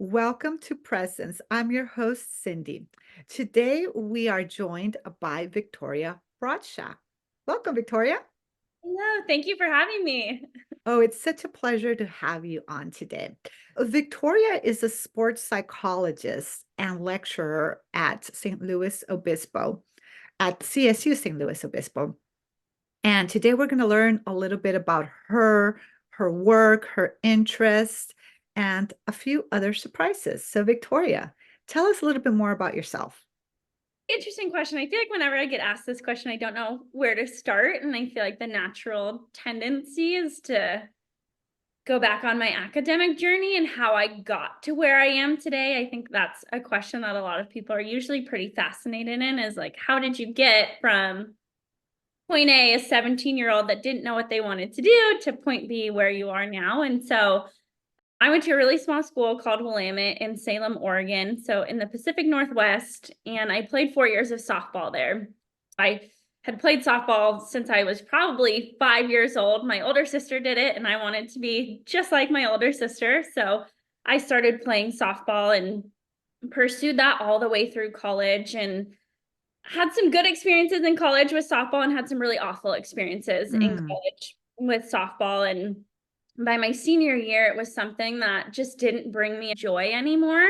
Welcome to Presence. I'm your host, Cindy. Today we are joined by Victoria Bradshaw. Welcome, Victoria. Hello, thank you for having me. Oh, it's such a pleasure to have you on today. Victoria is a sports psychologist and lecturer at St. Louis Obispo, at CSU St. Louis Obispo. And today we're going to learn a little bit about her work, her interests, and a few other surprises. So, Victoria, tell us a little bit more about yourself. Interesting question. I feel like whenever I get asked this question, I don't know where to start. And I feel like the natural tendency is to go back on my academic journey and how I got to where I am today. I think that's a question that a lot of people are usually pretty fascinated in is like, how did you get from point A, a 17-year-old that didn't know what they wanted to do, to point B, where you are now? And so I went to a really small school called Willamette in Salem, Oregon, so in the Pacific Northwest, and I played 4 years of softball there. I had played softball since I was probably 5 years old. My older sister did it, and I wanted to be just like my older sister, so I started playing softball and pursued that all the way through college and had some good experiences in college with softball and had some really awful experiences in Mm, college with softball. And by my senior year, it was something that just didn't bring me joy anymore.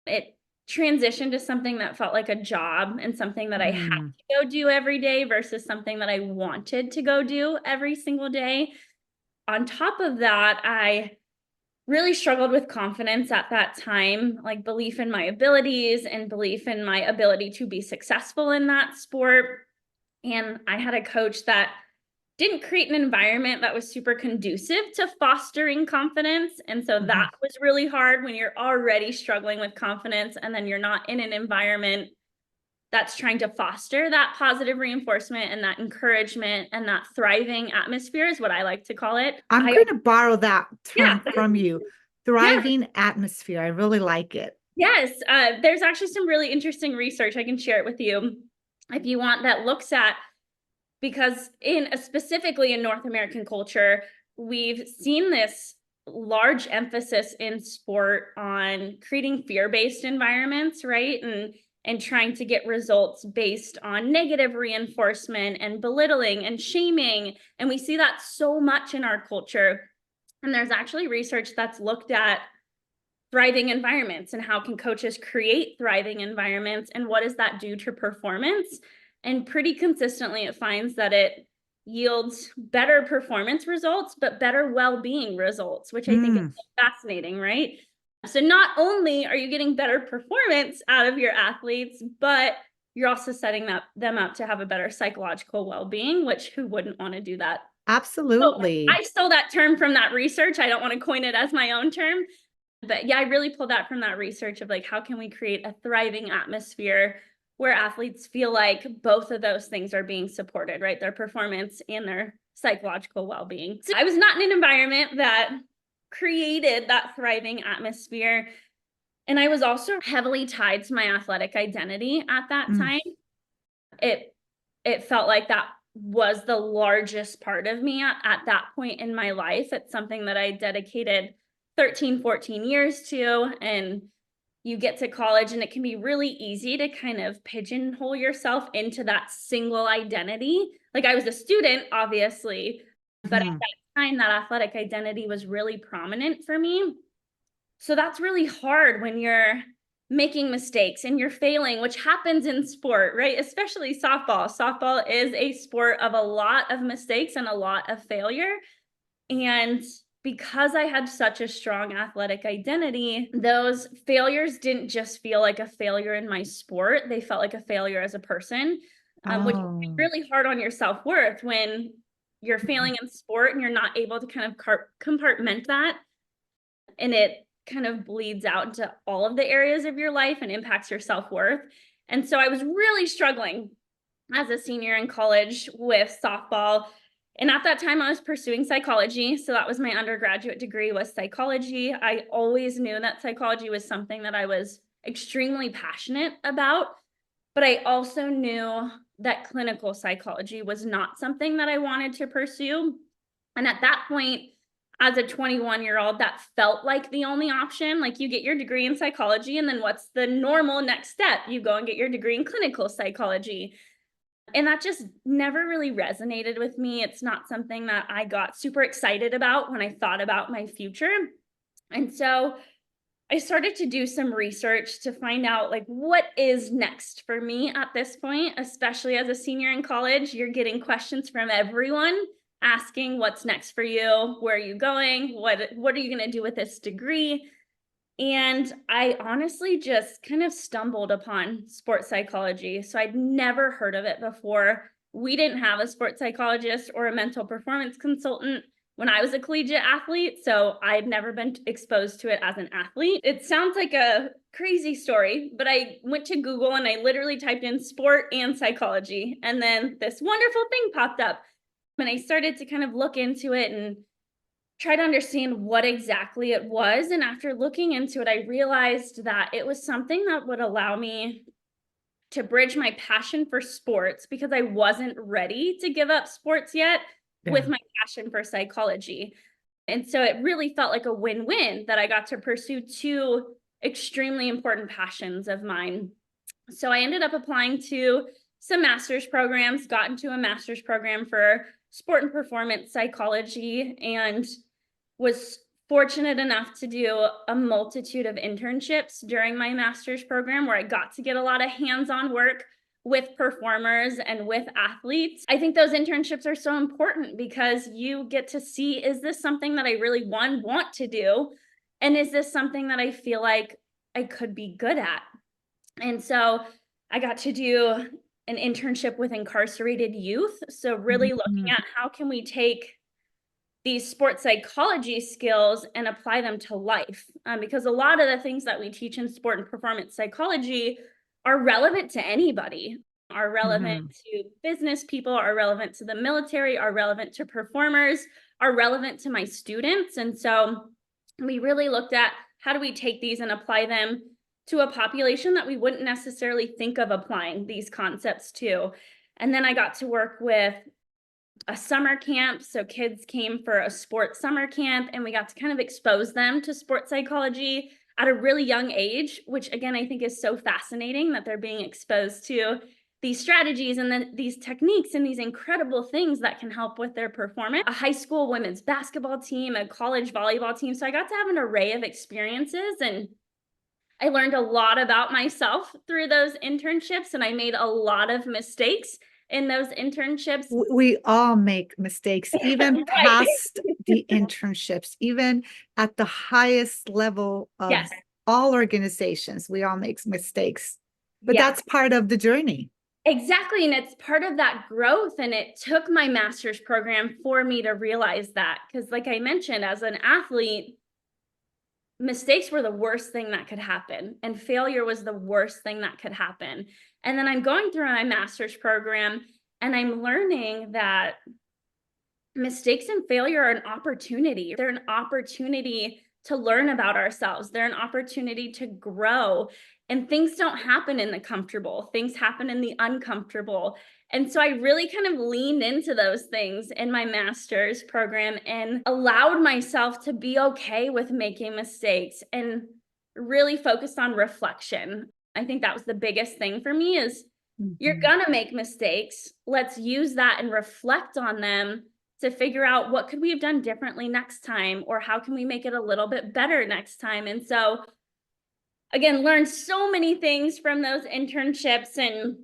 It transitioned to something that felt like a job and something that I had mm, to go do every day versus something that I wanted to go do every single day. On top of that, I really struggled with confidence at that time, like belief in my abilities and belief in my ability to be successful in that sport. And I had a coach that didn't create an environment that was super conducive to fostering confidence. And so mhm. that was really hard when you're already struggling with confidence and then you're not in an environment that's trying to foster that positive reinforcement and that encouragement and that thriving atmosphere is what I like to call it. I'm I going to borrow that Yeah, term from you. yeah. Thriving atmosphere. I really like it. Yes, there's actually some really interesting research. I can share it with you if you want that looks at because specifically in North American culture, we've seen this large emphasis in sport on creating fear-based environments, right? And trying to get results based on negative reinforcement and belittling and shaming. And we see that so much in our culture. And there's actually research that's looked at thriving environments and how can coaches create thriving environments and what does that do to performance, and pretty consistently it finds that it yields better performance results but better well-being results, which I think is Mm, fascinating, right? So not only are you getting better performance out of your athletes, but you're also setting them up to have a better psychological well-being, which who wouldn't want to do that? So absolutely. I stole that term from that research. I don't want to coin it as my own term, but yeah, I really pulled that from that research of like, how can we create a thriving atmosphere where athletes feel like both of those things are being supported, right? Their performance and their psychological well-being. So I was not in an environment that created that thriving atmosphere. And I was also heavily tied to my athletic identity at that Mm, time. It it felt like that was the largest part of me at that point in my life. It's something that I dedicated 13, 14 years to. And you get to college, and it can be really easy to kind of pigeonhole yourself into that single identity. Like I was a student, obviously, but at mhm. that time, that athletic identity was really prominent for me. So that's really hard when you're making mistakes and you're failing, which happens in sport, right? Especially softball. Softball is a sport of a lot of mistakes and a lot of failure. And because I had such a strong athletic identity, those failures didn't just feel like a failure in my sport, they felt like a failure as a person, which is Oh. really hard on your self-worth when you're Mhm. failing in sport and you're not able to kind of compartment that, and it kind of bleeds out into all of the areas of your life and impacts your self-worth. And so I was really struggling as a senior in college with softball. And at that time I was pursuing psychology. So that was my undergraduate degree, was psychology. I always knew that psychology was something that I was extremely passionate about, but I also knew that clinical psychology was not something that I wanted to pursue. And at that point, as a 21-year-old, that felt like the only option. Like, you get your degree in psychology, and then what's the normal next step? You go and get your degree in clinical psychology. And that just never really resonated with me. It's not something that I got super excited about when I thought about my future. And so I started to do some research to find out, like, what is next for me at this point, especially as a senior in college. You're getting questions from everyone asking what's next for you, where are you going, what are you going to do with this degree? And I honestly just kind of stumbled upon sports psychology. So I'd never heard of it before. We didn't have a sports psychologist or a mental performance consultant when I was a collegiate athlete. So I'd never been exposed to it as an athlete. It sounds like a crazy story, but I went to Google and I literally typed in sport and psychology. And then this wonderful thing popped up. And I started to kind of look into it and try to understand what exactly it was. And after looking into it, I realized that it was something that would allow me to bridge my passion for sports, because I wasn't ready to give up sports yet, with my passion for psychology. And so it really felt like a win-win that I got to pursue two extremely important passions of mine. So I ended up applying to some master's programs, got into a master's program for sport and performance psychology, and was fortunate enough to do a multitude of internships during my master's program, where I got to get a lot of hands-on work with performers and with athletes. I think those internships are so important because you get to see, is this something that I really want to do? And is this something that I feel like I could be good at? And so I got to do an internship with incarcerated youth. So really looking Mhm. at how can we take these sports psychology skills and apply them to life, because a lot of the things that we teach in sport and performance psychology are relevant to anybody, are relevant Mhm. to business people, are relevant to the military, are relevant to performers, are relevant to my students. And so we really looked at, how do we take these and apply them to a population that we wouldn't necessarily think of applying these concepts to. And then I got to work with a summer camp. So kids came for a sports summer camp, and we got to kind of expose them to sports psychology at a really young age, which again, I think is so fascinating that they're being exposed to these strategies and then these techniques and these incredible things that can help with their performance. A high school women's basketball team, a college volleyball team. So I got to have an array of experiences, and I learned a lot about myself through those internships, and I made a lot of mistakes in those internships. We all make mistakes, even Right. past the internships, even at the highest level of Yes, all organizations, we all make mistakes. But yeah, that's part of the journey. exactly. And it's part of that growth. And it took my master's program for me to realize that. Because, like I mentioned, as an athlete, mistakes were the worst thing that could happen, and failure was the worst thing that could happen. And then I'm going through my master's program, and I'm learning that mistakes and failure are an opportunity. They're an opportunity to learn about ourselves. They're an opportunity to grow. And things don't happen in the comfortable, things happen in the uncomfortable. And so I really kind of leaned into those things in my master's program and allowed myself to be okay with making mistakes and really focused on reflection. I think that was the biggest thing for me is, you're Mhm. gonna make mistakes. Let's use that and reflect on them to figure out, what could we have done differently next time, or how can we make it a little bit better next time. And so again, learned so many things from those internships, and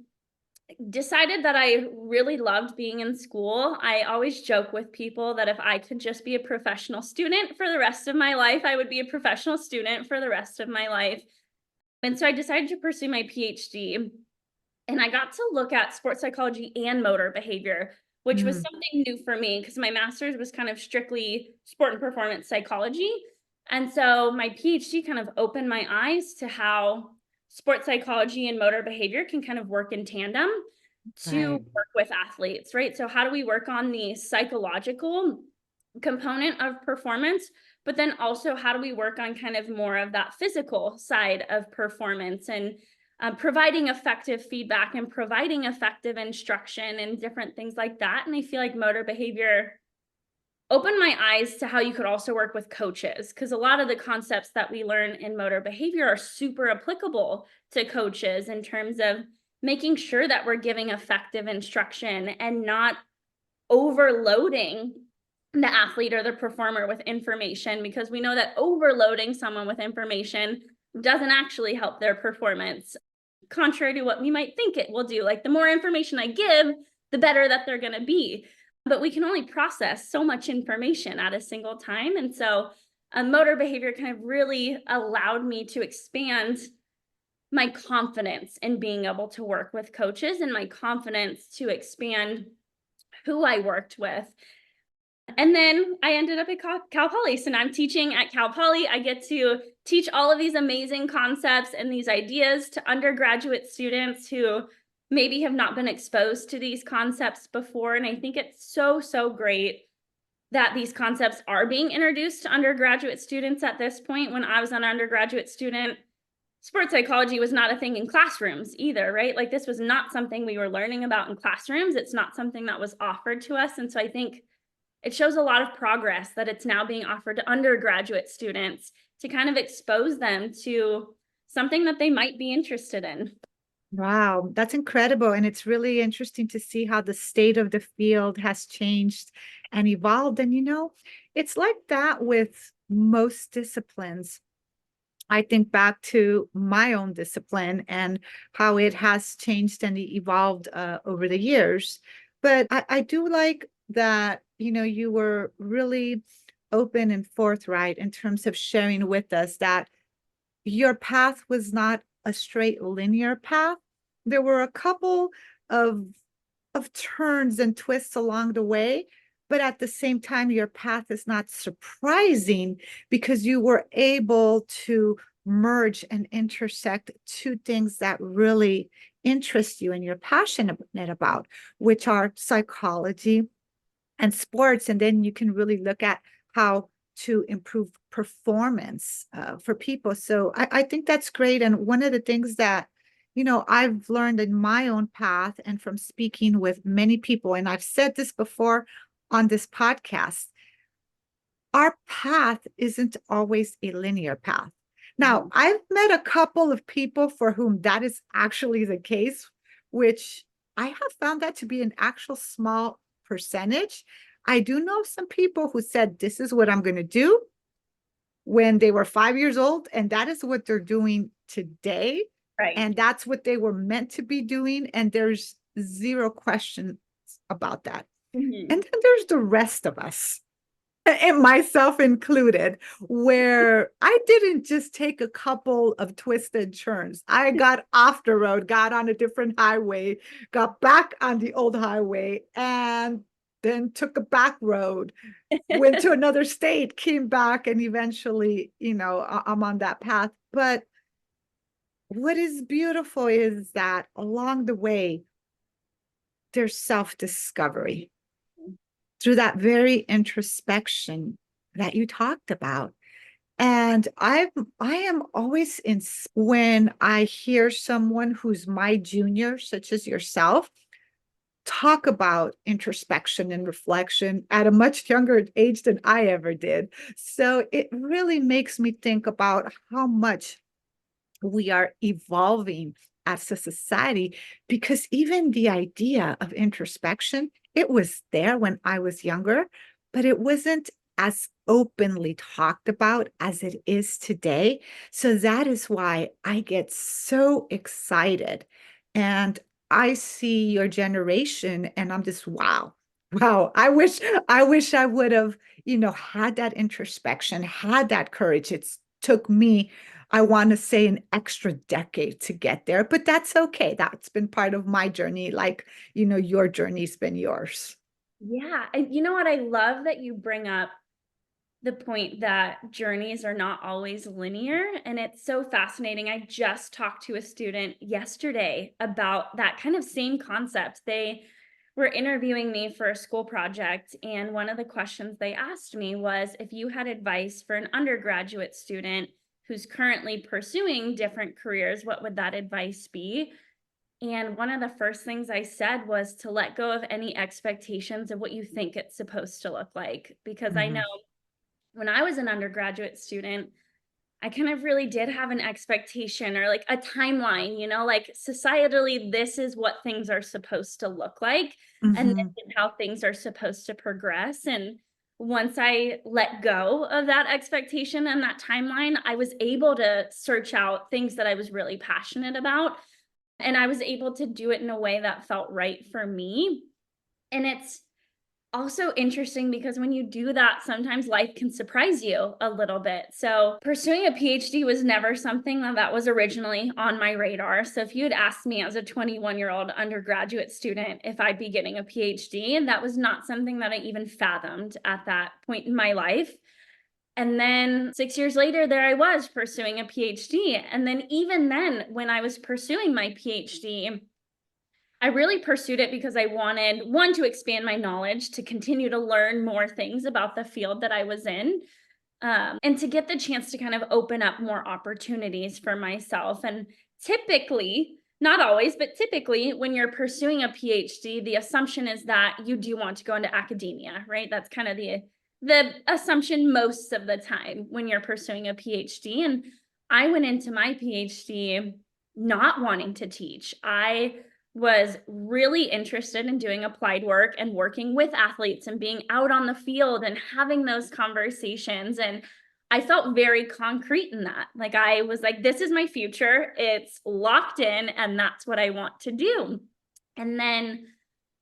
decided that I really loved being in school. I always joke with people that if I could just be a professional student for the rest of my life, I would be a professional student for the rest of my life. And so I decided to pursue my PhD. And I got to look at sports psychology and motor behavior, which was Mm. something new for me because my master's was kind of strictly sport and performance psychology. And so my PhD kind of opened my eyes to how sports psychology and motor behavior can kind of work in tandem to Right. work with athletes, right? So how do we work on the psychological component of performance, but then also how do we work on kind of more of that physical side of performance, and providing effective feedback and providing effective instruction and different things like that. And I feel like motor behavior opened my eyes to how you could also work with coaches, because a lot of the concepts that we learn in motor behavior are super applicable to coaches in terms of making sure that we're giving effective instruction and not overloading the athlete or the performer with information, because we know that overloading someone with information doesn't actually help their performance, contrary to what we might think it will do. Like, the more information I give, the better that they're going to be. But we can only process so much information at a single time. And so motor behavior kind of really allowed me to expand my confidence in being able to work with coaches, and my confidence to expand who I worked with. And then I ended up at Cal Poly. So now I'm teaching at Cal Poly. I get to teach all of these amazing concepts and these ideas to undergraduate students who maybe have not been exposed to these concepts before. And I think it's so, so great that these concepts are being introduced to undergraduate students at this point. When I was an undergraduate student, sports psychology was not a thing in classrooms either, right? Like, this was not something we were learning about in classrooms. It's not something that was offered to us. And so I think it shows a lot of progress that it's now being offered to undergraduate students to kind of expose them to something that they might be interested in. Wow, that's incredible. And it's really interesting to see how the state of the field has changed and evolved. And, it's like that with most disciplines. I think back to my own discipline and how it has changed and evolved over the years. But I do like that, you were really open and forthright in terms of sharing with us that your path was not a straight linear path. There were a couple of turns and twists along the way, but at the same time, your path is not surprising because you were able to merge and intersect two things that really interest you and you're passionate about, which are psychology and sports. And then you can really look at how to improve performance for people. So I think that's great. And one of the things that, I've learned in my own path and from speaking with many people, and I've said this before on this podcast, our path isn't always a linear path. Now, I've met a couple of people for whom that is actually the case, which I have found that to be an actual small percentage. I do know some people who said, this is what I'm going to do when they were 5 years old, and that is what they're doing today. Right. And that's what they were meant to be doing. And there's zero questions about that. Mm-hmm. And then there's the rest of us, and myself included, where I didn't just take a couple of twisted turns. I got off the road, got on a different highway, got back on the old highway, and then took a back road, went to another state, came back, and eventually, I'm on that path. But what is beautiful is that along the way, there's self-discovery through that very introspection that you talked about. And I am always when I hear someone who's my junior, such as yourself, talk about introspection and reflection at a much younger age than I ever did. So it really makes me think about how much we are evolving as a society, because even the idea of introspection, it was there when I was younger, but it wasn't as openly talked about as it is today. So that is why I get so excited. And I see your generation and I'm just, wow. Wow. I wish I would have, had that introspection, had that courage. It's took me, I want to say, an extra decade to get there, but that's okay. That's been part of my journey. Like, your journey's been yours. Yeah. And you know what? I love that you bring up the point that journeys are not always linear. And it's so fascinating. I just talked to a student yesterday about that kind of same concept. They were interviewing me for a school project. And one of the questions they asked me was, if you had advice for an undergraduate student who's currently pursuing different careers, what would that advice be? And one of the first things I said was to let go of any expectations of what you think it's supposed to look like. Because I know Mhm. when I was an undergraduate student, I kind of really did have an expectation or like a timeline, like societally, this is what things are supposed to look like. And Mhm. this is how things are supposed to progress. And once I let go of that expectation and that timeline, I was able to search out things that I was really passionate about. And I was able to do it in a way that felt right for me. And it's also interesting because when you do that, sometimes life can surprise you a little bit. So, pursuing a PhD was never something that was originally on my radar. So, if you had asked me as a 21-year-old undergraduate student if I'd be getting a PhD, that was not something that I even fathomed at that point in my life. And then 6 years later, there I was pursuing a PhD. And then, even then, when I was pursuing my PhD, I really pursued it because I wanted, one, to expand my knowledge, to continue to learn more things about the field that I was in, and to get the chance to kind of open up more opportunities for myself. And typically, not always, but typically, when you're pursuing a PhD, the assumption is that you do want to go into academia, right? That's kind of the assumption most of the time when you're pursuing a PhD. And I went into my PhD not wanting to teach. I was really interested in doing applied work and working with athletes and being out on the field and having those conversations. And I felt very concrete in that. Like, I was like, this is my future. It's locked in, and that's what I want to do. And then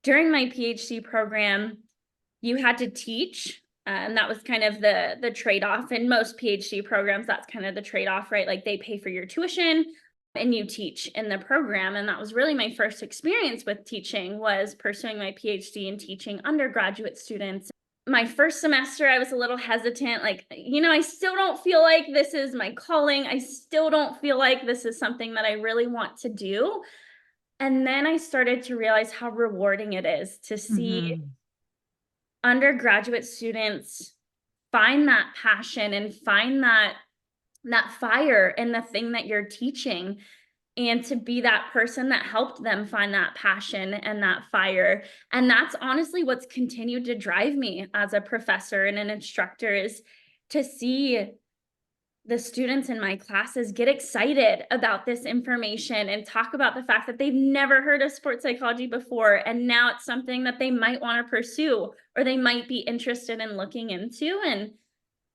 during my PhD program, you had to teach. And that was kind of the trade-off in most PhD programs. That's kind of the trade-off, right? Like, they pay for your tuition and you teach in the program. And that was really my first experience with teaching, was pursuing my PhD and teaching undergraduate students. My first semester, I was a little hesitant. Like, I still don't feel like this is my calling. I still don't feel like this is something that I really want to do. And then I started to realize how rewarding it is to see Mhm. undergraduate students find that passion and find that fire in the thing that you're teaching, and to be that person that helped them find that passion and that fire. And that's honestly what's continued to drive me as a professor and an instructor, is to see the students in my classes get excited about this information and talk about the fact that they've never heard of sports psychology before, and now it's something that they might want to pursue or they might be interested in looking into. And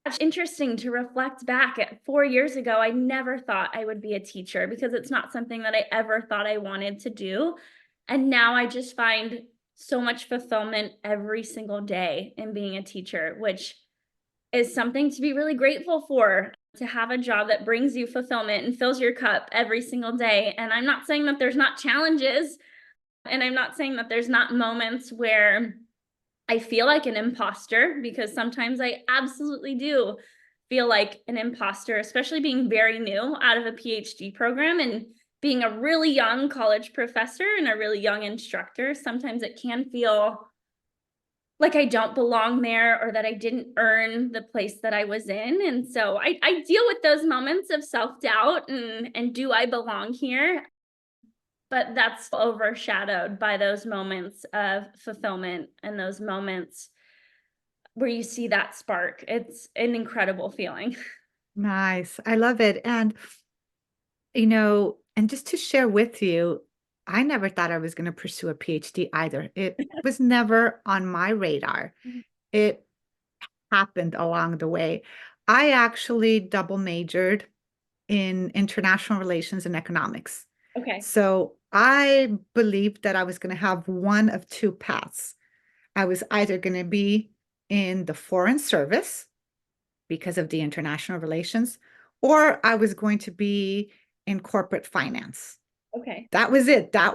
it's interesting to reflect back at 4 years ago. I never thought I would be a teacher because it's not something that I ever thought I wanted to do. And now I just find so much fulfillment every single day in being a teacher, which is something to be really grateful for, to have a job that brings you fulfillment and fills your cup every single day. And I'm not saying that there's not challenges, and I'm not saying that there's not moments where I feel like an imposter, because sometimes I absolutely do feel like an imposter, especially being very new out of a PhD program and being a really young college professor and a really young instructor. Sometimes it can feel like I don't belong there, or that I didn't earn the place that I was in. And so I deal with those moments of self-doubt and do I belong here? But that's overshadowed by those moments of fulfillment and those moments where you see that spark. It's an incredible feeling. Nice. I love it. And, and just to share with you, I never thought I was going to pursue a PhD either. It was never on my radar. It happened along the way. I actually double majored in international relations and economics. Okay. So I believed that I was going to have one of two paths. I was either going to be in the foreign service because of the international relations, or I was going to be in corporate finance. Okay. That was it. I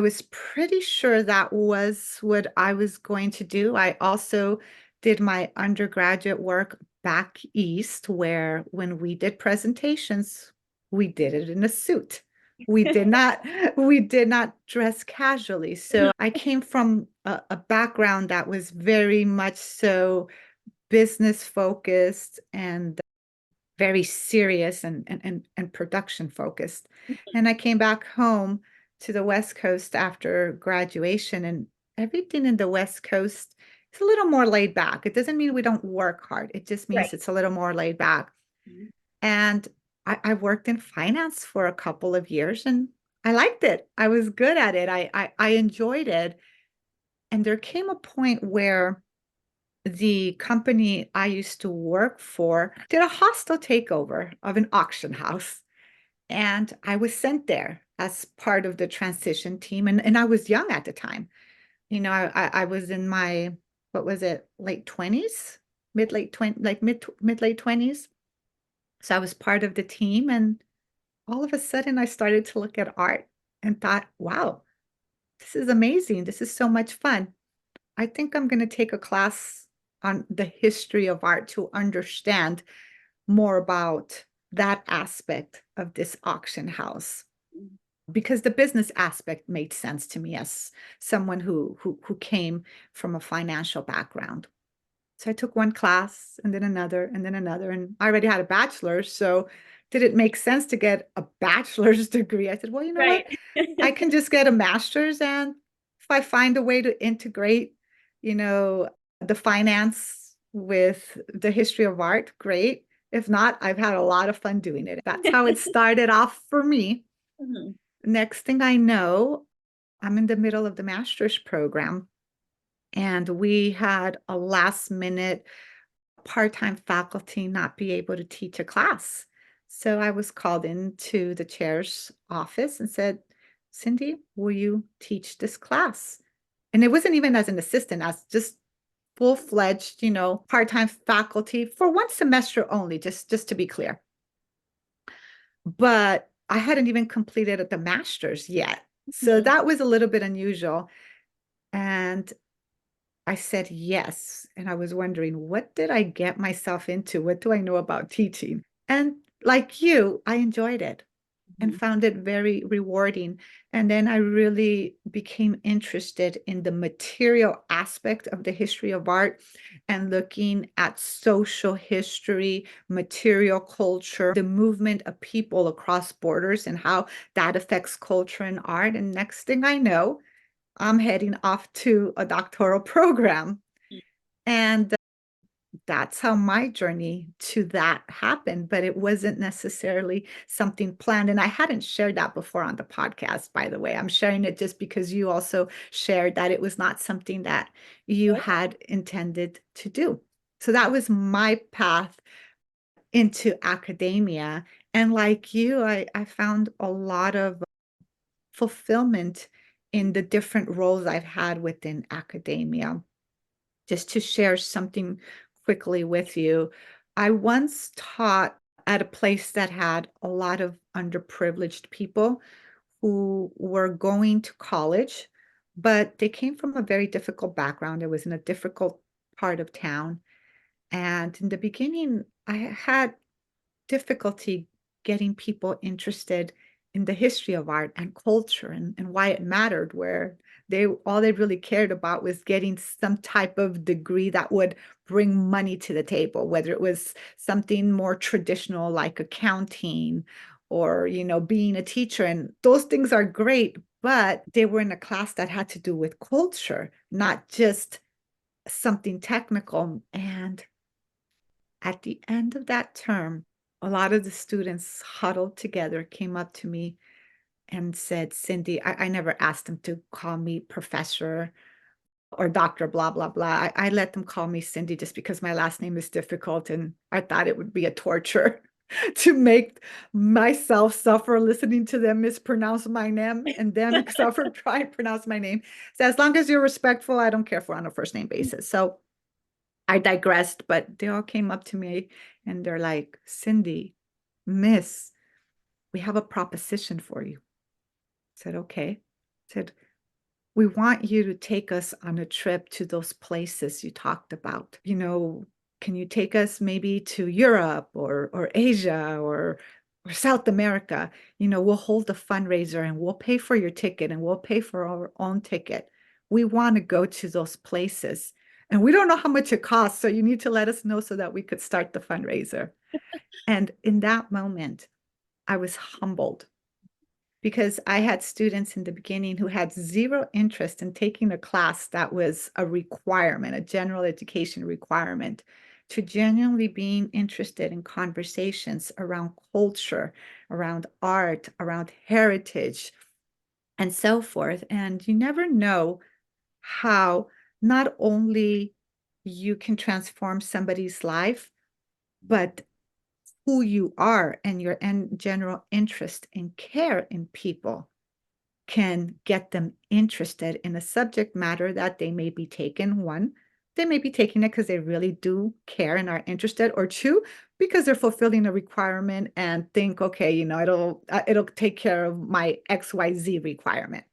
was pretty sure that was what I was going to do. I also did my undergraduate work back east, where when we did presentations, we did it in a suit. We did not, we did not dress casually. So I came from a background that was very much so business focused and very serious and production focused. And I came back home to the West Coast after graduation, and everything in the West Coast is a little more laid back. It doesn't mean we don't work hard. It just means Right. it's a little more laid back. And I worked in finance for a couple of years and I liked it. I was good at it. I enjoyed it. And there came a point where the company I used to work for did a hostile takeover of an auction house. And I was sent there as part of the transition team. And I was young at the time. I was in my, what was it, late 20s, mid late 20, like mid late 20s. So I was part of the team. And all of a sudden, I started to look at art and thought, wow, this is amazing. This is so much fun. I think I'm going to take a class on the history of art to understand more about that aspect of this auction house because the business aspect made sense to me as someone who came from a financial background. So I took one class and then another and then another, and I already had a bachelor's. So did it make sense to get a bachelor's degree? I said, well, you know Right. what? I can just get a master's, and if I find a way to integrate, you know, the finance with the history of art, great. If not, I've had a lot of fun doing it. That's how it started off for me. Mhm. Next thing I know, I'm in the middle of the master's program, and we had a last minute part-time faculty not be able to teach a class. So I was called into the chair's office and said, Cindy, will you teach this class? And it wasn't even as an assistant, as just full-fledged, part-time faculty for one semester only, just to be clear. But I hadn't even completed the master's yet. So Mhm. that was a little bit unusual. And I said yes. And I was wondering, what did I get myself into? What do I know about teaching? And like you, I enjoyed it and Mhm. found it very rewarding. And then I really became interested in the material aspect of the history of art and looking at social history, material culture, the movement of people across borders and how that affects culture and art. And next thing I know, I'm heading off to a doctoral program. And that's how my journey to that happened, but it wasn't necessarily something planned. And I hadn't shared that before on the podcast, by the way. I'm sharing it just because you also shared that it was not something that you had intended to do. So that was my path into academia. And like you, I found a lot of fulfillment in the different roles I've had within academia. Just to share something quickly with you, I once taught at a place that had a lot of underprivileged people who were going to college, but they came from a very difficult background. It was in a difficult part of town. And in the beginning, I had difficulty getting people interested in the history of art and culture and why it mattered, where they really cared about was getting some type of degree that would bring money to the table, whether it was something more traditional like accounting or being a teacher. And those things are great, but they were in a class that had to do with culture, not just something technical. And at the end of that term, a lot of the students huddled together, came up to me and said, Cindy, I never asked them to call me professor or doctor, blah, blah, blah. I let them call me Cindy just because my last name is difficult. And I thought it would be a torture to make myself suffer listening to them mispronounce my name and them suffer trying to pronounce my name. So as long as you're respectful, I don't care if we're on a first name basis. So I digressed, but they all came up to me and they're like, Cindy, Miss, we have a proposition for you. I said, okay. I said, we want you to take us on a trip to those places you talked about. Can you take us maybe to Europe or Asia or South America? We'll hold a fundraiser and we'll pay for your ticket and we'll pay for our own ticket. We want to go to those places. And we don't know how much it costs, so you need to let us know so that we could start the fundraiser. And in that moment, I was humbled because I had students in the beginning who had zero interest in taking a class that was a requirement, a general education requirement, to genuinely being interested in conversations around culture, around art, around heritage, and so forth. And you never know how not only you can transform somebody's life, but who you are and your general interest and care in people can get them interested in a subject matter that they may be taking. One, they may be taking it because they really do care and are interested, or two, because they're fulfilling a requirement and think, okay, it'll take care of my XYZ requirement.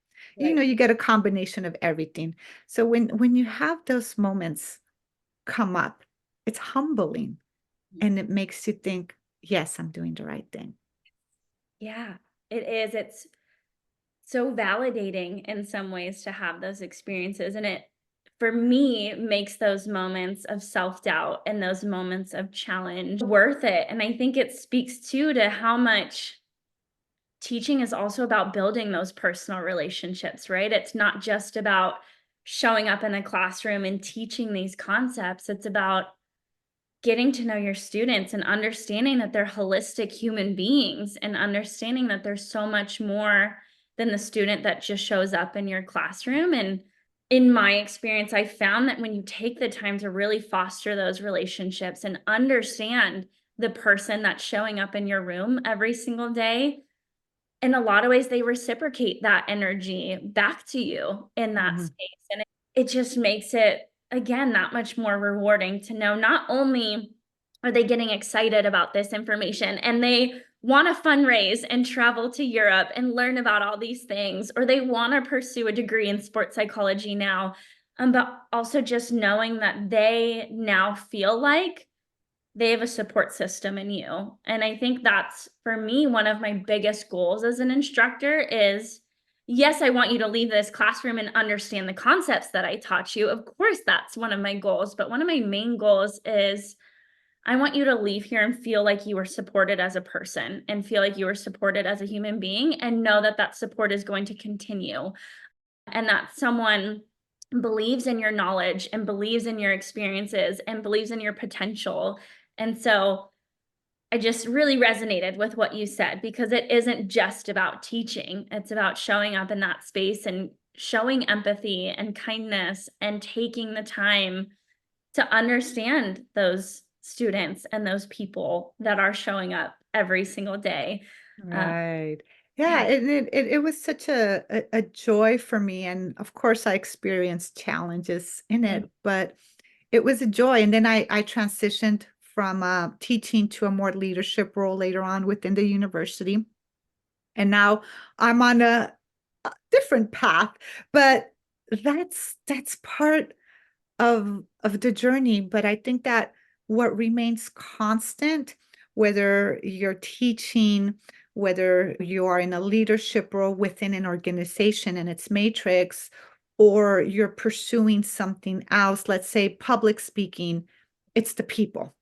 Right. You get a combination of everything. So when you have those moments come up, it's humbling and it makes you think, yes, I'm doing the right thing. Yeah, it is. It's so validating in some ways to have those experiences. And it, for me, makes those moments of self-doubt and those moments of challenge worth it. And I think it speaks too to how much teaching is also about building those personal relationships, right? It's not just about showing up in a classroom and teaching these concepts. It's about getting to know your students and understanding that they're holistic human beings and understanding that there's so much more than the student that just shows up in your classroom. And in my experience, I found that when you take the time to really foster those relationships and understand the person that's showing up in your room every single day, in a lot of ways, they reciprocate that energy back to you in that Mhm. space. And it just makes it, again, that much more rewarding to know not only are they getting excited about this information and they want to fundraise and travel to Europe and learn about all these things, or they want to pursue a degree in sports psychology now, but also just knowing that they now feel like they have a support system in you. And I think that's, for me, one of my biggest goals as an instructor is, yes, I want you to leave this classroom and understand the concepts that I taught you. Of course, that's one of my goals. But one of my main goals is I want you to leave here and feel like you were supported as a person and feel like you were supported as a human being and know that that support is going to continue and that someone believes in your knowledge and believes in your experiences and believes in your potential. And so I just really resonated with what you said because it isn't just about teaching. It's about showing up in that space and showing empathy and kindness and taking the time to understand those students and those people that are showing up every single day. Uh, Right. Yeah, yeah. it was such a joy for me. And of course, I experienced challenges in Mm. it, but it was a joy. And then I transitioned from teaching to a more leadership role later on within the university. And now I'm on a different path, but that's part of the journey. But I think that what remains constant, whether you're teaching, whether you are in a leadership role within an organization and its matrix, or you're pursuing something else, let's say public speaking, it's the people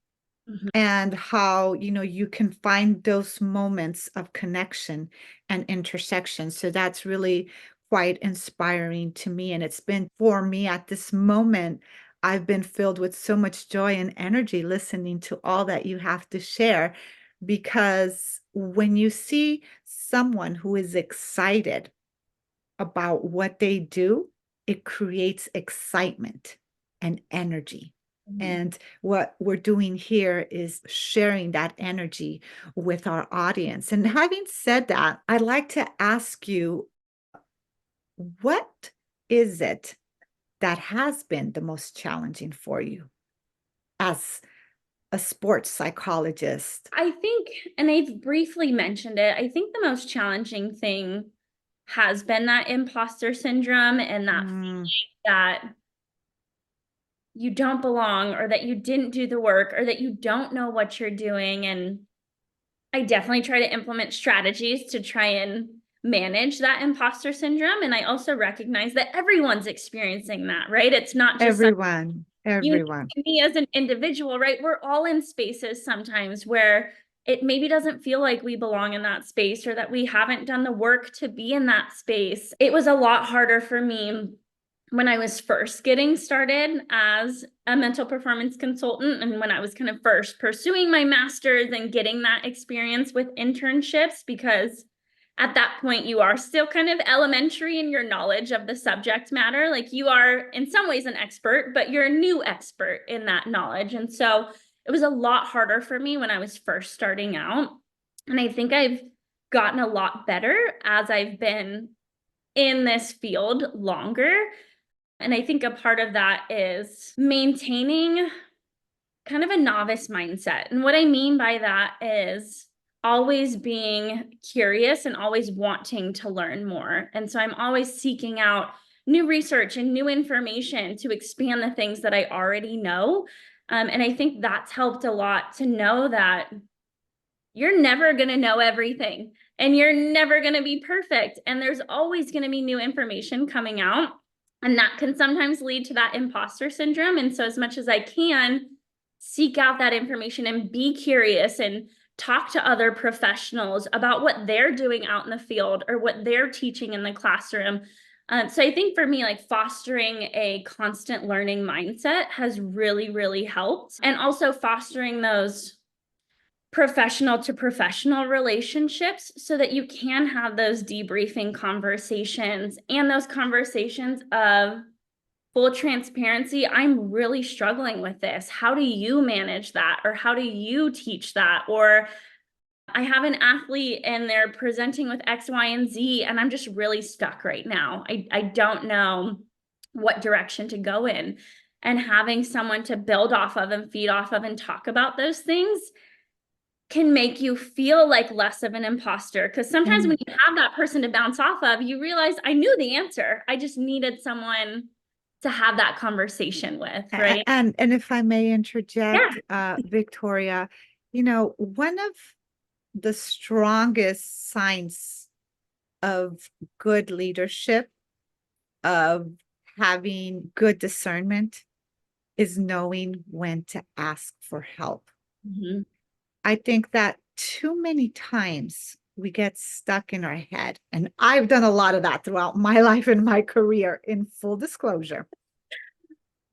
Mhm. and how you can find those moments of connection and intersection. So that's really quite inspiring to me, and it's been for me at this moment. I've been filled with so much joy and energy listening to all that you have to share, because when you see someone who is excited about what they do, it creates excitement and energy. Mhm. And what we're doing here is sharing that energy with our audience. And having said that, I'd like to ask you, what is it that has been the most challenging for you as a sports psychologist? I think, and I've briefly mentioned it, I think the most challenging thing has been that imposter syndrome and that Mm, feeling that you don't belong or that you didn't do the work or that you don't know what you're doing. And I definitely try to implement strategies to try and manage that imposter syndrome. And I also recognize that everyone's experiencing that, right? It's not just everyone, unique everyone. to me as an individual, right? We're all in spaces sometimes where it maybe doesn't feel like we belong in that space or that we haven't done the work to be in that space. It was a lot harder for me when I was first getting started as a mental performance consultant, and when I was kind of first pursuing my master's and getting that experience with internships, because at that point you are still kind of elementary in your knowledge of the subject matter. Like, you are in some ways an expert, but you're a new expert in that knowledge. And so it was a lot harder for me when I was first starting out. And I think I've gotten a lot better as I've been in this field longer. And I think a part of that is maintaining kind of a novice mindset. And what I mean by that is always being curious and always wanting to learn more. And so I'm always seeking out new research and new information to expand the things that I already know. And I think that's helped a lot, to know that you're never going to know everything and you're never going to be perfect. And there's always going to be new information coming out. And that can sometimes lead to that imposter syndrome. And so, as much as I can, seek out that information and be curious and talk to other professionals about what they're doing out in the field or what they're teaching in the classroom. So I think for me, like, fostering a constant learning mindset has really, really helped. And also fostering those professional to professional relationships so that you can have those debriefing conversations, and those conversations of full transparency. I'm really struggling with this. How do you manage that? Or how do you teach that? Or I have an athlete and they're presenting with X, Y, and Z, and I'm just really stuck right now. I don't know what direction to go in. And having someone to build off of and feed off of and talk about those things can make you feel like less of an imposter. Because sometimes when you have that person to bounce off of, you realize, I knew the answer. I just needed someone to have that conversation with, right? And if I may interject, Yeah. Victoria, one of the strongest signs of good leadership, of having good discernment, is knowing when to ask for help. Mm-hmm. I think that too many times we get stuck in our head, and I've done a lot of that throughout my life and my career, in full disclosure,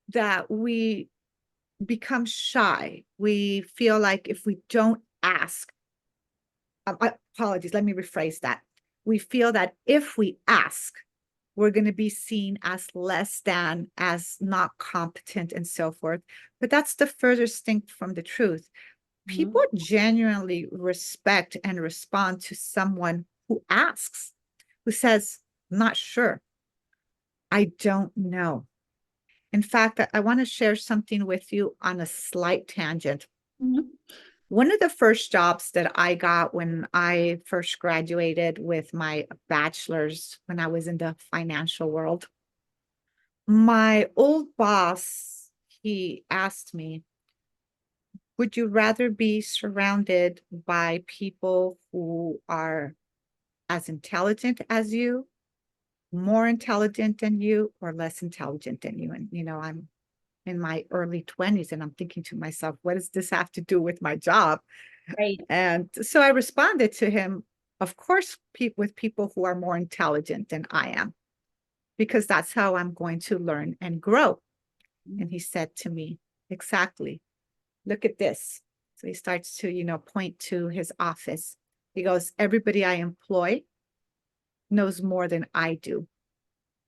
that we become shy. We feel like if we don't ask, apologies, let me rephrase that. We feel that if we ask, we're going to be seen as less than, as not competent, and so forth. But that's the furthest thing from the truth. People genuinely respect and respond to someone who asks, who says, "Not sure. I don't know." In fact, I want to share something with you on a slight tangent. Mm-hmm. One of the first jobs that I got when I first graduated with my bachelor's, when I was in the financial world, my old boss, he asked me, "Would you rather be surrounded by people who are as intelligent as you, more intelligent than you, or less intelligent than you?" And, I'm in my early 20s and I'm thinking to myself, what does this have to do with my job? Right. And so I responded to him, of course, with people who are more intelligent than I am, because that's how I'm going to learn and grow. And he said to me, "Exactly. Look at this." So he starts to, point to his office. He goes, "Everybody I employ knows more than I do."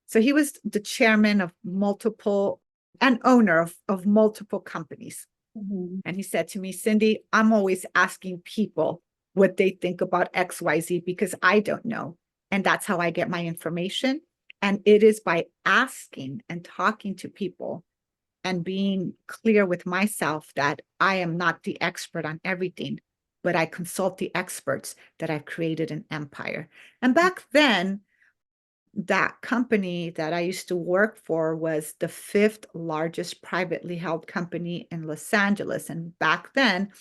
So he was the chairman of multiple and owner of multiple companies. Mm-hmm. And he said to me, "Cindy, I'm always asking people what they think about XYZ because I don't know. And that's how I get my information. And it is by asking and talking to people and being clear with myself that I am not the expert on everything, but I consult the experts, that I've created an empire." And back then, that company that I used to work for was the fifth largest privately held company in Los Angeles. And back then,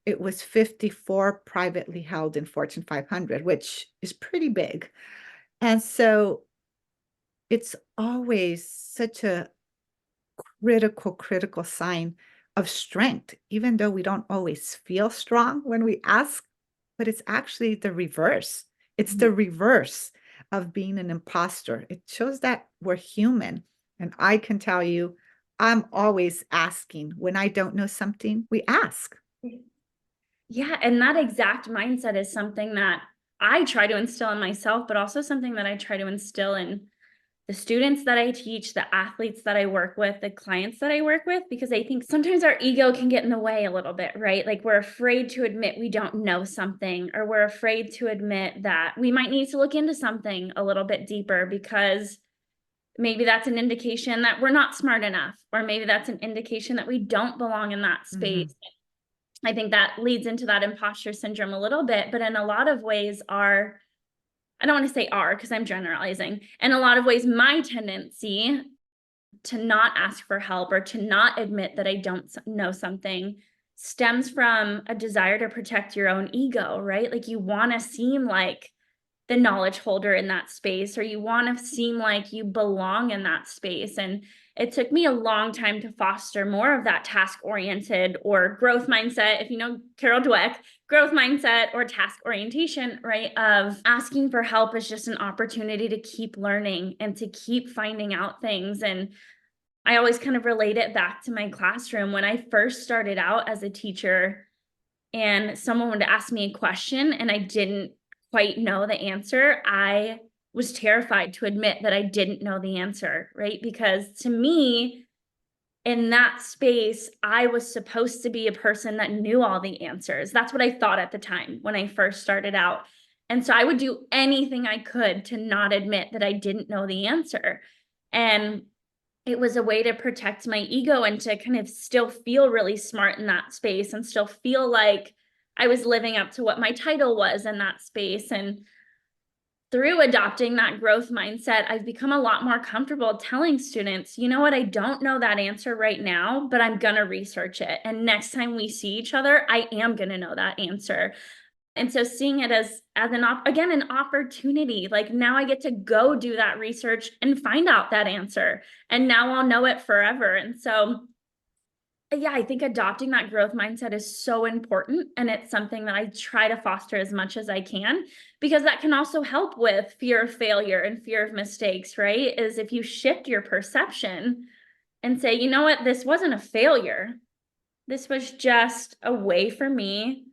it was 54 privately held in Fortune 500, which is pretty big. And so it's always such a critical sign of strength, even though we don't always feel strong when we ask, but it's actually the reverse. It's the reverse of being an imposter. It shows that we're human. And I can tell you, I'm always asking. When I don't know something, we ask. Yeah, and that exact mindset is something that I try to instill in myself, but also something that I try to instill in the students that I teach, the athletes that I work with, the clients that I work with, because I think sometimes our ego can get in the way a little bit, right? Like we're afraid to admit we don't know something, or we're afraid to admit that we might need to look into something a little bit deeper because maybe that's an indication that we're not smart enough, or maybe that's an indication that we don't belong in that Mhm. space. I think that leads into that imposter syndrome a little bit, but in a lot of ways, I don't want to say are because I'm generalizing. In a lot of ways, my tendency to not ask for help or to not admit that I don't know something stems from a desire to protect your own ego, right? Like you want to seem like the knowledge holder in that space, or you want to seem like you belong in that space. And it took me a long time to foster more of that task oriented or growth mindset. If you know Carol Dweck, growth mindset or task orientation, right? Of asking for help is just an opportunity to keep learning and to keep finding out things. And I always kind of relate it back to my classroom when I first started out as a teacher and someone would ask me a question and I didn't quite know the answer, I was terrified to admit that I didn't know the answer, right? Because to me, in that space, I was supposed to be a person that knew all the answers. That's what I thought at the time when I first started out. And so I would do anything I could to not admit that I didn't know the answer. And it was a way to protect my ego and to kind of still feel really smart in that space and still feel like I was living up to what my title was in that space. And through adopting that growth mindset, I've become a lot more comfortable telling students, you know what, I don't know that answer right now, but I'm going to research it. And next time we see each other, I am going to know that answer. And so seeing it as an opportunity, like now I get to go do that research and find out that answer. And now I'll know it forever. And so yeah, I think adopting that growth mindset is so important. And it's something that I try to foster as much as I can, because that can also help with fear of failure and fear of mistakes, right? Is if you shift your perception and say, you know what, this wasn't a failure. This was just a way for me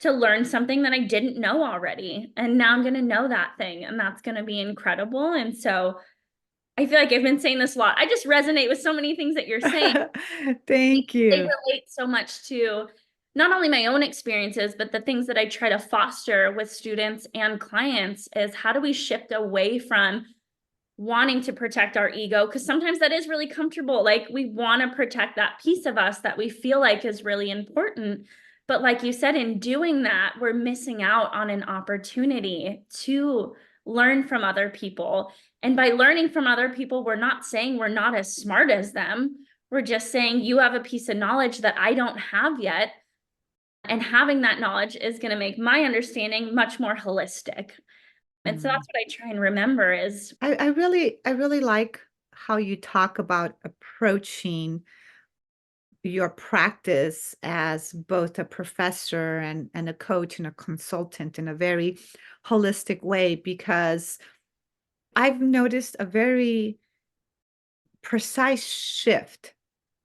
to learn something that I didn't know already. And now I'm going to know that thing, and that's going to be incredible. And so I feel like I've been saying this a lot. I just resonate with so many things that you're saying. Thank They you. relate so much to not only my own experiences, but the things that I try to foster with students and clients is how do we shift away from wanting to protect our ego? Because sometimes that is really comfortable. Like we want to protect that piece of us that we feel like is really important. But like you said, in doing that, we're missing out on an opportunity to learn from other people. And by learning from other people, we're not saying we're not as smart as them. We're just saying you have a piece of knowledge that I don't have yet. And having that knowledge is going to make my understanding much more holistic. And so Mm. that's what I try and remember is I really like how you talk about approaching your practice as both a professor and a coach and a consultant in a very holistic way, because I've noticed a very precise shift,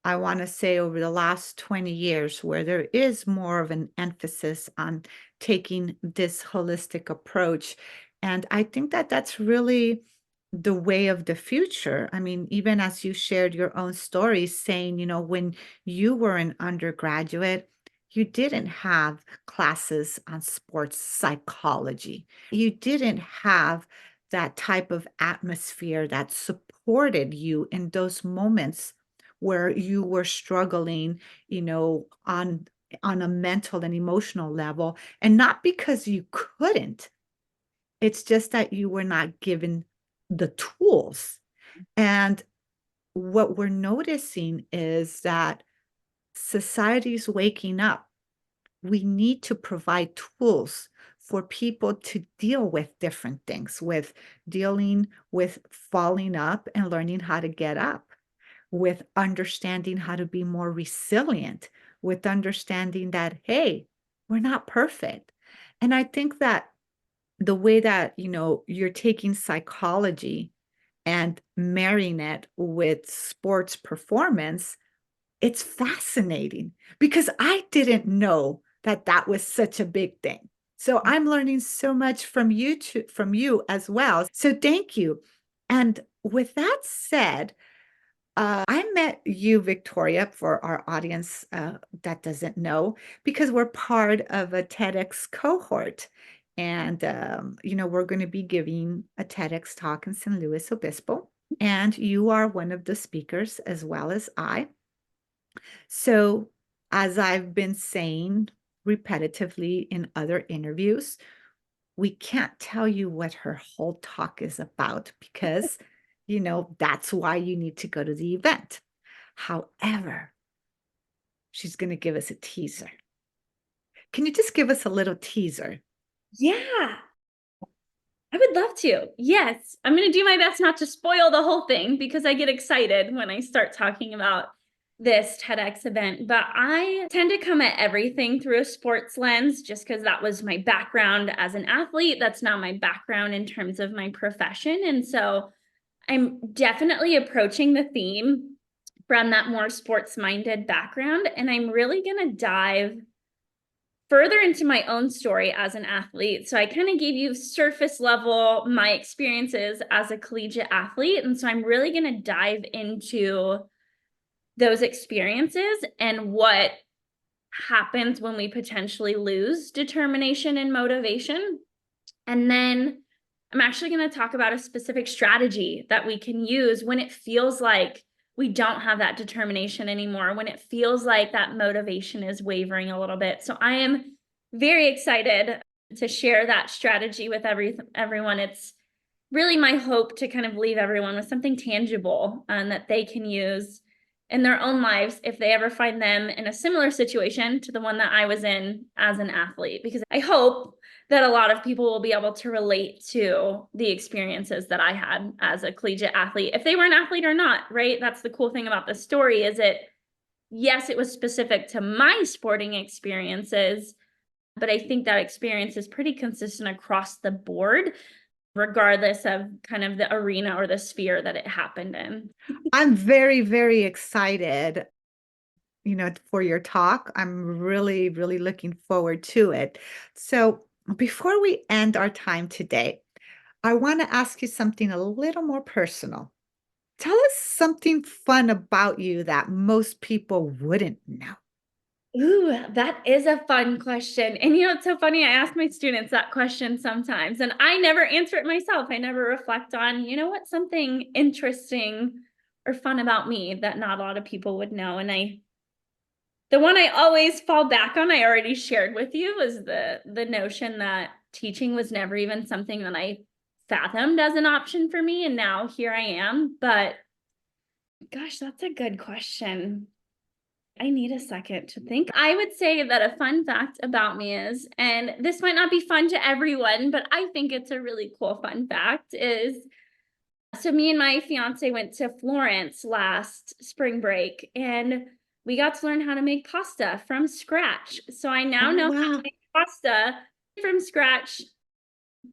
I want to say, over the last 20 years, where there is more of an emphasis on taking this holistic approach. And I think that that's really the way of the future. I mean, even as you shared your own story saying, when you were an undergraduate, you didn't have classes on sports psychology. You didn't have that type of atmosphere that supported you in those moments where you were struggling, on a mental and emotional level, and not because you couldn't. It's just that you were not given the tools. And what we're noticing is that society's waking up. We need to provide tools for people to deal with different things, with dealing with falling up and learning how to get up, with understanding how to be more resilient, with understanding that, hey, we're not perfect. And I think that the way that, you're taking psychology and marrying it with sports performance, it's fascinating because I didn't know that that was such a big thing. So I'm learning so much from you as well. So thank you. And with that said, I met you, Victoria, for our audience that doesn't know, because we're part of a TEDx cohort. And, we're going to be giving a TEDx talk in San Luis Obispo. And you are one of the speakers as well as I. So, as I've been saying repetitively in other interviews, we can't tell you what her whole talk is about because, that's why you need to go to the event. However, she's going to give us a teaser. Can you just give us a little teaser? Yeah, I would love to. Yes, I'm going to do my best not to spoil the whole thing because I get excited when I start talking about this TEDx event. But I tend to come at everything through a sports lens just because that was my background as an athlete. That's now my background in terms of my profession. And so I'm definitely approaching the theme from that more sports minded background. And I'm really going to dive further into my own story as an athlete. So I kind of gave you surface level my experiences as a collegiate athlete. And so I'm really going to dive into those experiences and what happens when we potentially lose determination and motivation. And then I'm actually going to talk about a specific strategy that we can use when it feels like we don't have that determination anymore, when it feels like that motivation is wavering a little bit. So I am very excited to share that strategy with everyone. It's really my hope to kind of leave everyone with something tangible that they can use in their own lives if they ever find them in a similar situation to the one that I was in as an athlete, because I hope that a lot of people will be able to relate to the experiences that I had as a collegiate athlete, if they were an athlete or not, right? That's the cool thing about the story is yes, it was specific to my sporting experiences, but I think that experience is pretty consistent across the board, regardless of kind of the arena or the sphere that it happened in. I'm very, very excited, for your talk. I'm really, really looking forward to it. So, before we end our time today, I want to ask you something a little more personal. Tell us something fun about you that most people wouldn't know. Ooh, that is a fun question. And it's so funny. I ask my students that question sometimes, and I never answer it myself. I never reflect on, what's something interesting or fun about me that not a lot of people would know. And the one I always fall back on, I already shared with you, was the notion that teaching was never even something that I fathomed as an option for me. And now here I am. But gosh, that's a good question. I need a second to think. I would say that a fun fact about me is, and this might not be fun to everyone, but I think it's a really cool fun fact, is so me and my fiance went to Florence last spring break and we got to learn how to make pasta from scratch. So I now Oh, know how to wow. make pasta from scratch.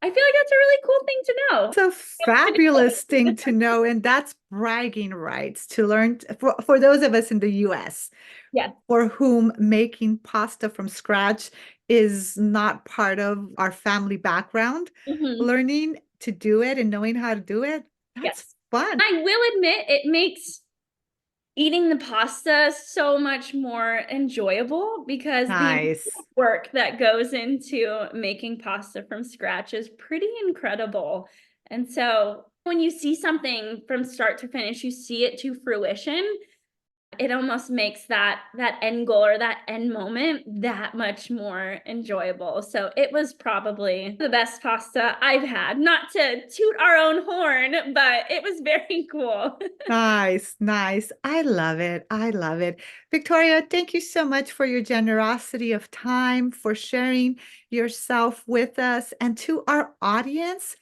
I feel like that's a really cool thing to know. It's a fabulous thing to know, and that's bragging rights to learn for those of us in the US Yes. for whom making pasta from scratch is not part of our family background. Mhm. Learning to do it and knowing how to do it, that's Yes. fun. I will admit it makes eating the pasta so much more enjoyable because the Nice. work that goes into making pasta from scratch is pretty incredible. And so when you see something from start to finish, you see it to fruition, it almost makes that end goal or that end moment that much more enjoyable. So it was probably the best pasta I've had. Not to toot our own horn, but it was very cool. Nice, nice. I love it. I love it. Victoria, thank you so much for your generosity of time, for sharing yourself with us. And to our audience,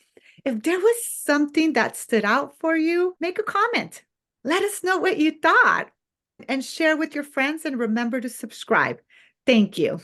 if there was something that stood out for you, make a comment. Let us know what you thought and share with your friends and remember to subscribe. Thank you.